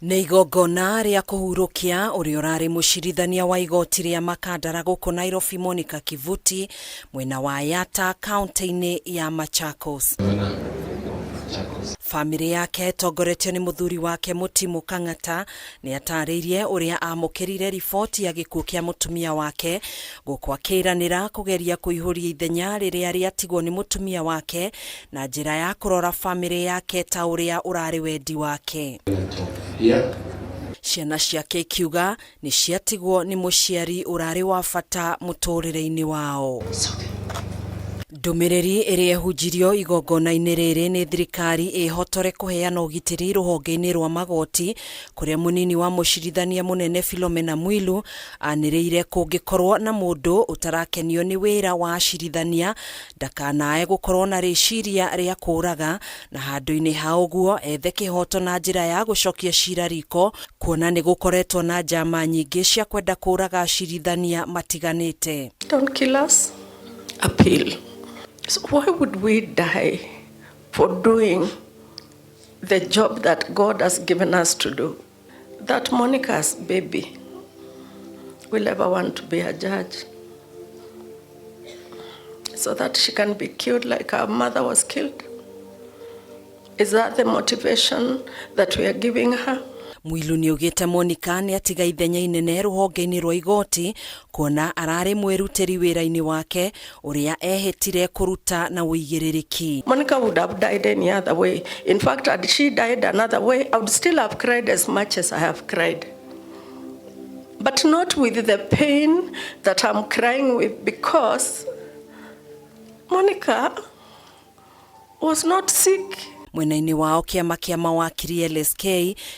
Nĩ igongona rĩa kuhurukia ũrĩa ũrarĩ Mucirithania wa igoti rĩa MAKADARA gũkũ Nairobi Monica Kivuti mwena wa Yatta kaunti-ini ya Machakos. Famĩlĩ yake tongoretio nĩ mũthuri wake Mũtimũ Kang'ata nĩ atarĩirie ũrĩa amũkĩrire riboti ya gĩkuũ kĩa mũtumia wake gũkũ akĩranĩra kũgeria kũihũria ithenya rĩrĩa rĩatigwo nĩ mũtumia wake na njĩra ya kũrora famĩlĩ yake ta ũrĩa ũrarĩ wendi wake. Ciana ciake ikiuga nĩ ciatigwo nĩ mũciari ũrarĩ wa bata mũtũrĩre-inĩ wao. Ndumiriri ĩrĩa hunjirio igongona-inĩ rĩrĩ nĩ thirikari ĩhotore kũheana ũgitĩri rũhonge-inĩ rwa magoti kũrĩa mũnini wa Mucirithania mũnene PHILOMENA MWILU anĩrĩire kũngĩkorwo na mũndũ ũtarakenio nĩ wĩra wa acirithania ndakanae gũkorwo na rĩciria rĩa kũraga, na handũ-inĩ ha ũguo ethe kĩhoto na njĩra ya gũcokia cira riko, kuona nĩ gũkoretwo na njama nyingĩ cia kwenda kũraga acirithania matiganĩte. Don't kill us. Appeal. So why would we die for doing the job that God has given us to do? That Monica's baby will ever want to be a judge so that she can be killed like her mother was killed? Is that the motivation that we are giving her? MWILU nĩ ugĩte Monica nĩ atiga ithenya inene rũhonge-inĩ rwa igoti kuona ararĩ mwĩrutĩri wĩra-inĩ wake ũrĩa ehĩtire kũruta na ũigĩrĩrĩki. Monica would have died any other way. In fact, had she died another way, I would still have cried as much as I have cried. But not with the pain that I'm crying with, because Monica was not sick. Mwena-inĩ wao kĩama kĩa mawakiri LSK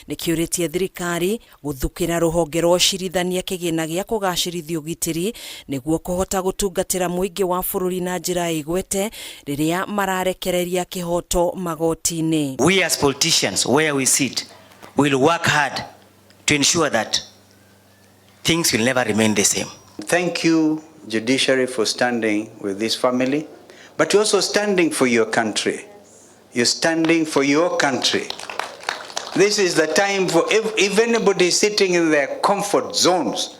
nĩ kĩũrĩtie thirikari gũthukĩra rũhonge rwa ũcirithania kĩgĩna gĩa kũgacĩrithia ũgitĩri nĩguo kũhota gũtungatĩra mũingĩ wa bũrũri na njĩra igwete rĩrĩa mararekereria kĩhoto magoti-inĩ. We as politicians, where we sit, will work hard to ensure that things will never remain the same. Thank you, judiciary, for standing with this family, but you're also standing for your country. You're standing for your country. This is the time for if anybody is sitting in their comfort zones,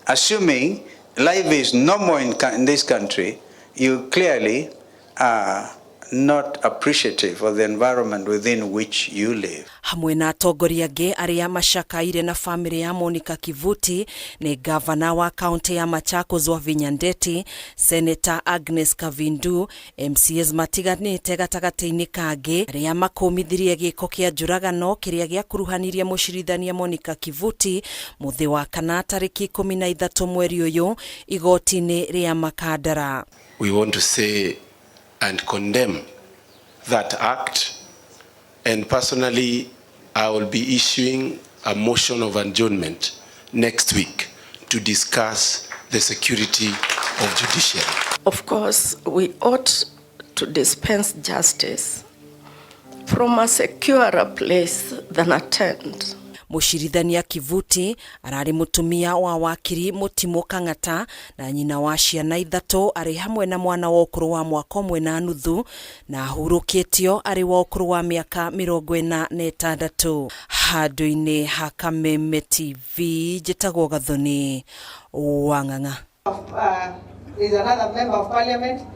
assuming life is normal in this country, you clearly are not appreciative of the environment within which you live. Hamwe na atongoria angĩ arĩa macakaire na famĩlĩ ya Monica Kivuti nĩ gavana wa kaunti ya Machakos Wavinya Ndeti, Senator Agnes Kavindu, MCAs matiganĩte gatagatĩ-inĩ kangĩ arĩa makũmithirie gĩko kĩa njũragano kĩrĩa gĩakuruhanirie Mucirithania Monica Kivuti mũthĩ wa kana tarĩki 13 mweri ũyũ igoti-inĩ rĩa MAKADARA. We want to say and condemn that act, and personally I will be issuing a motion of adjournment next week to discuss the security of judiciary. Of course, we ought to dispense justice from a securer place than a tent. Mucirithania Kivuti ararĩ mũtumia wa wakiri Mũtimũ Kang'ata na nyina wa ciana ithatũ arĩ hamwe na mwana wa ũkũrũ wa mwaka ũmwe na nuthu na ahurũkĩtio arĩ wa ũkũrũ wa mĩaka 46. Handũ-inĩ ha Kameme TV njĩtagwo Gathoni Wang'ang'a. Is another member of parliament.